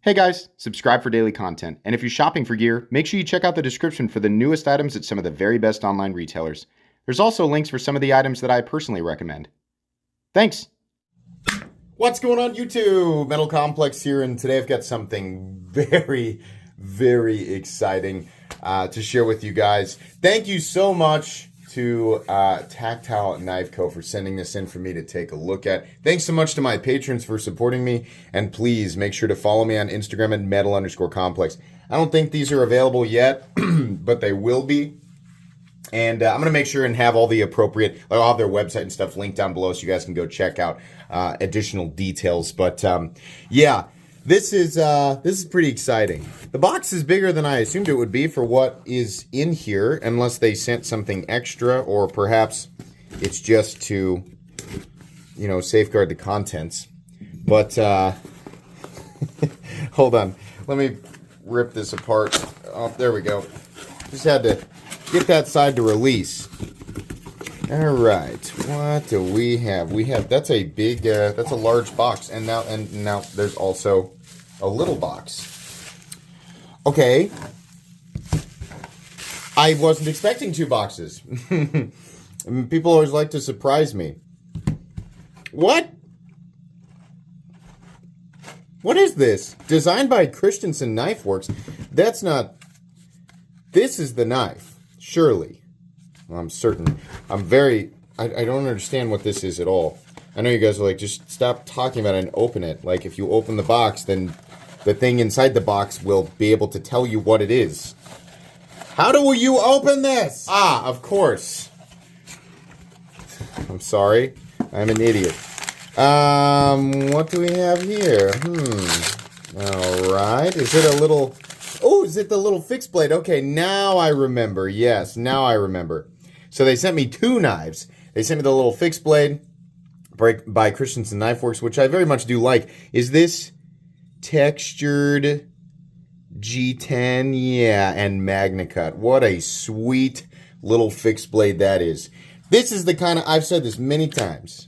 Hey guys, subscribe for daily content. And if you're shopping for gear, make sure you check out the description for the newest items at some of the very best online retailers. There's also links for some of the items that I personally recommend. Thanks! What's going on, YouTube? Metal Complex here, and today I've got something very, very exciting to share with you guys. Thank you so much to Tactile Knife Co. for sending this in for me to take a look at. Thanks so much to my patrons for supporting me, and please make sure to follow me on Instagram at metal_complex. I don't think these are available yet, but they will be. And I'm going to make sure and have all the appropriate, I'll have their website and stuff linked down below so you guys can go check out additional details. But yeah, this is pretty exciting. The box is bigger than I assumed it would be for what is in here, unless they sent something extra, or perhaps it's just to, you know, safeguard the contents. But hold on, let me rip this apart. Oh, there we go. Just had to get that side to release. All right, what do we have? We have, that's a big, that's a large box, and now there's also a little box. Okay, I wasn't expecting two boxes. People always like to surprise me. What? What is this? Designed by Christensen Knife Works. That's not. This is the knife. Surely. I'm certain. I don't understand what this is at all. I know you guys are like, just stop talking about it and open it. Like, if you open the box, then the thing inside the box will be able to tell you what it is. How do you open this? Ah, of course. I'm sorry. I'm an idiot. What do we have here? Alright. Is it a little... Oh, is it the little fixed blade? Okay, now I remember. Yes, now I remember. So they sent me two knives. They sent me the little fixed blade by Christensen Knife Works, which I very much do like. Is this textured G10? Yeah, and MagnaCut. What a sweet little fixed blade that is. This is the kind of, I've said this many times,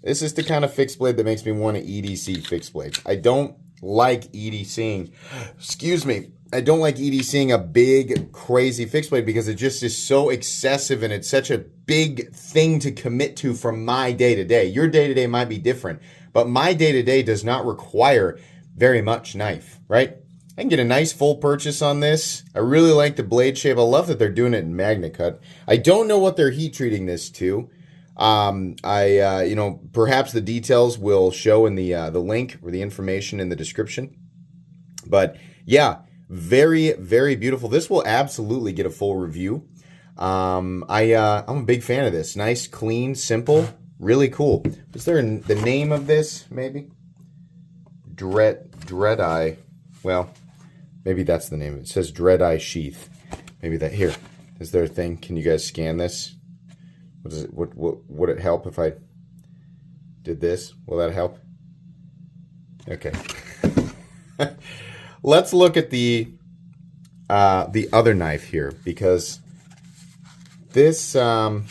this is the kind of fixed blade that makes me want to EDC fixed blade. I don't like EDCing, excuse me, I don't like EDCing a big, crazy fixed blade because it just is so excessive and it's such a big thing to commit to from my day-to-day. Your day-to-day might be different, but my day-to-day does not require very much knife, right? I can get a nice full purchase on this. I really like the blade shape. I love that they're doing it in MagnaCut. I don't know what they're heat treating this to. You know, perhaps the details will show in the link or the information in the description. But yeah, very, very beautiful. This will absolutely get a full review. I'm a big fan of this. Nice, clean, simple, really cool. Is there the name of this? Maybe Dread Eye. Well, maybe that's the name. It says Dread Eye Sheath. Maybe that here. Is there a thing? Can you guys scan this? What is it? What would it help if I did this? Will that help? Okay. Let's look at the other knife here, because this oh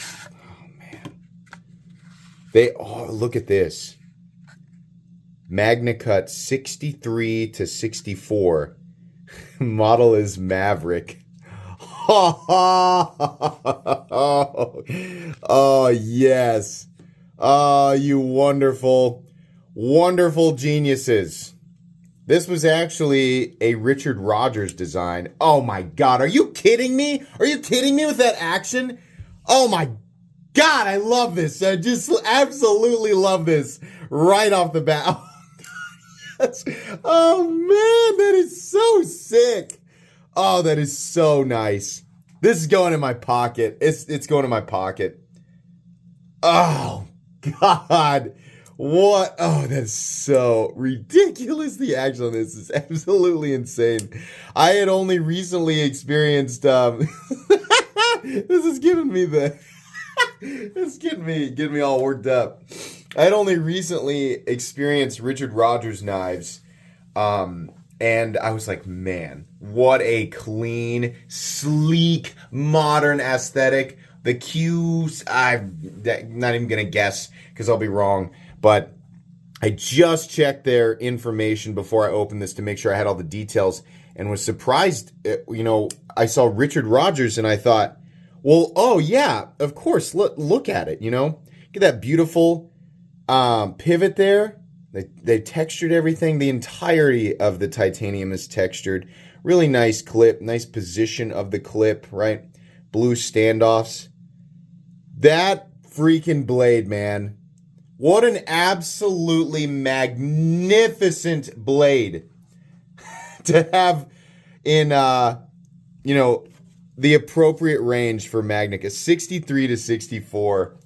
man. Look at this. MagnaCut 63 to 64. Model is Maverick. Oh, yes. Oh, you wonderful, wonderful geniuses. This was actually a Richard Rogers design. Oh my God, are you kidding me? Are you kidding me with that action? Oh my God, I love this. I just absolutely love this right off the bat. Oh, yes. Oh man, that is so sick. Oh, that is so nice. This is going in my pocket. It's going in my pocket. Oh God. What? Oh, that's so ridiculous. The action on this is absolutely insane. I had only recently experienced, this is giving me the, it's getting me all worked up. I had only recently experienced Richard Rogers knives, and I was like, man, what a clean, sleek, modern aesthetic. The cues, I'm not even going to guess because I'll be wrong. But I just checked their information before I opened this to make sure I had all the details, and was surprised. I saw Richard Rogers and I thought, well, oh yeah, of course. Look at it. Look at that beautiful pivot there. They textured everything. The entirety of the titanium is textured. Really nice clip, nice position of the clip, right? Blue standoffs. That freaking blade, man. What an absolutely magnificent blade to have in, the appropriate range for Magnica. 63 to 64.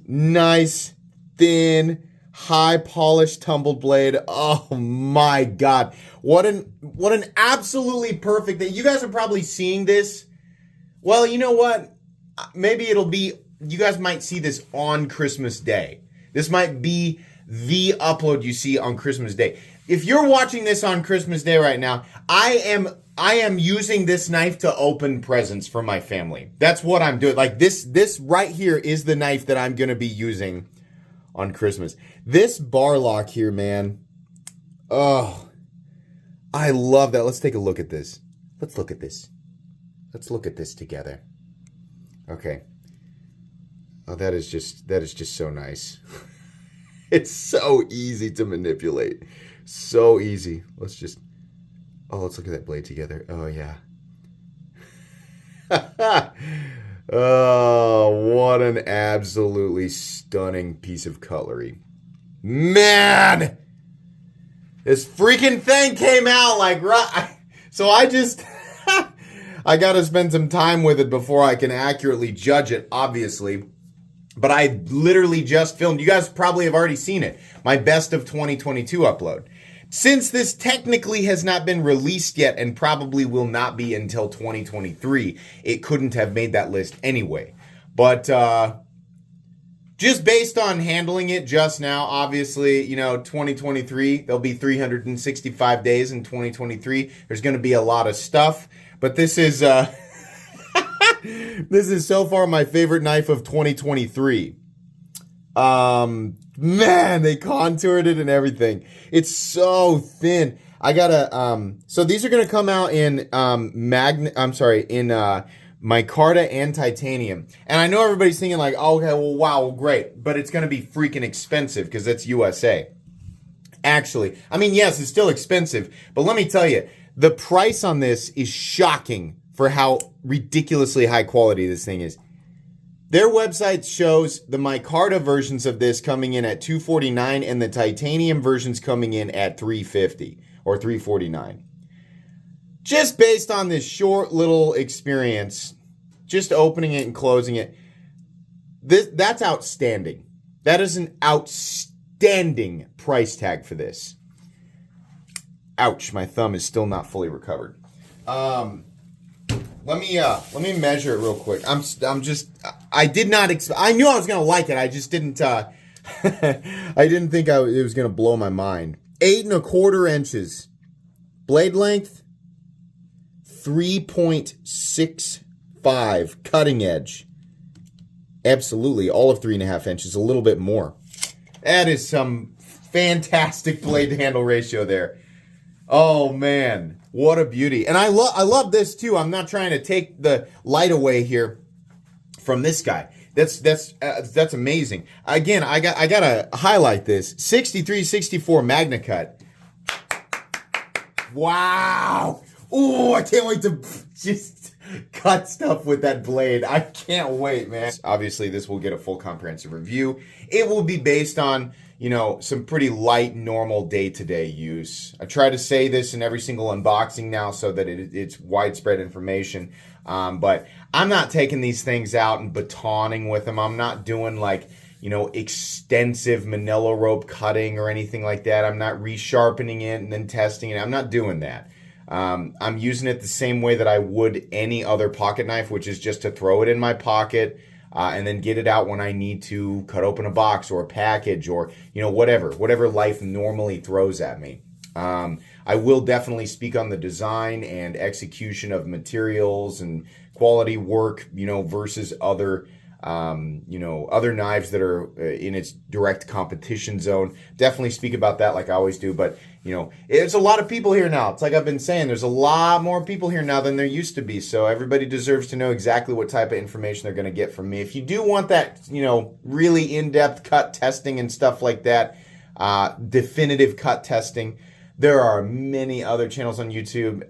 Nice, thin, high polished tumbled blade. Oh my God. What an absolutely perfect thing. You guys are probably seeing this. Well, you know what? Maybe you guys might see this on Christmas Day. This might be the upload you see on Christmas Day. If you're watching this on Christmas Day right now, I am using this knife to open presents for my family. That's what I'm doing. Like this right here is the knife that I'm going to be using on Christmas. This bar lock here, man. Oh, I love that. Let's take a look at this. Let's look at this. Let's look at this together. Okay. Oh, that is just so nice. It's so easy to manipulate. So easy. Let's look at that blade together. Oh, yeah. Oh, what an absolutely stunning piece of cutlery. Man! This freaking thing came out like right. So I just I got to spend some time with it before I can accurately judge it, obviously. But I literally just filmed. You guys probably have already seen it. My best of 2022 upload. Since this technically has not been released yet and probably will not be until 2023, it couldn't have made that list anyway. But just based on handling it just now, obviously, 2023, there'll be 365 days in 2023. There's going to be a lot of stuff. But this is this is so far my favorite knife of 2023. Man, they contoured it and everything. It's so thin. I gotta, so these are gonna come out in, micarta and titanium. And I know everybody's thinking like, oh, okay, well, wow, great. But it's gonna be freaking expensive because it's USA. Actually, I mean, yes, it's still expensive, but let me tell you, the price on this is shocking for how ridiculously high quality this thing is. Their website shows the micarta versions of this coming in at $249 and the titanium versions coming in at $350 or $349. Just based on this short little experience, just opening it and closing it, that's outstanding. That is an outstanding price tag for this. Ouch, my thumb is still not fully recovered. Let me measure it real quick. I did not I knew I was going to like it. I just didn't, I didn't think it was going to blow my mind. 8 1/4 inches. Blade length, 3.65. Cutting edge. Absolutely. All of 3.5 inches. A little bit more. That is some fantastic blade to handle ratio there. Oh, man. What a beauty. And I love this too. I'm not trying to take the light away here from this guy. That's amazing. Again, I gotta highlight this. 63-64 Magna Cut. Wow. Ooh, I can't wait to just cut stuff with that blade. I can't wait, man. Obviously, this will get a full comprehensive review. It will be based on, some pretty light, normal day-to-day use. I try to say this in every single unboxing now so that it's widespread information. But I'm not taking these things out and batoning with them. I'm not doing extensive manila rope cutting or anything like that. I'm not resharpening it and then testing it. I'm not doing that. I'm using it the same way that I would any other pocket knife, which is just to throw it in my pocket, and then get it out when I need to cut open a box or a package or, whatever life normally throws at me. I will definitely speak on the design and execution of materials and quality work, versus other other knives that are in its direct competition zone. Definitely speak about that like I always do. But, it's a lot of people here now. It's like I've been saying, there's a lot more people here now than there used to be. So everybody deserves to know exactly what type of information they're going to get from me. If you do want that, really in-depth cut testing and stuff like that, definitive cut testing, there are many other channels on YouTube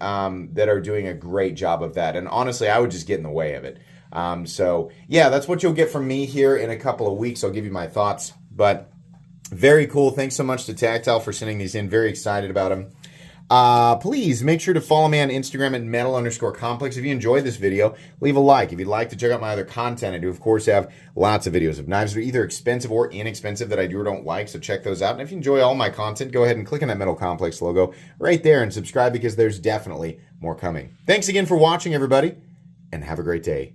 that are doing a great job of that. And honestly, I would just get in the way of it. That's what you'll get from me here in a couple of weeks. I'll give you my thoughts. But very cool. Thanks so much to Tactile for sending these in. Very excited about them. Please make sure to follow me on Instagram at metal_complex. If you enjoyed this video, leave a like. If you'd like to check out my other content, I do, of course, have lots of videos of knives that are either expensive or inexpensive that I do or don't like, so check those out. And if you enjoy all my content, go ahead and click on that Metal Complex logo right there and subscribe because there's definitely more coming. Thanks again for watching, everybody, and have a great day.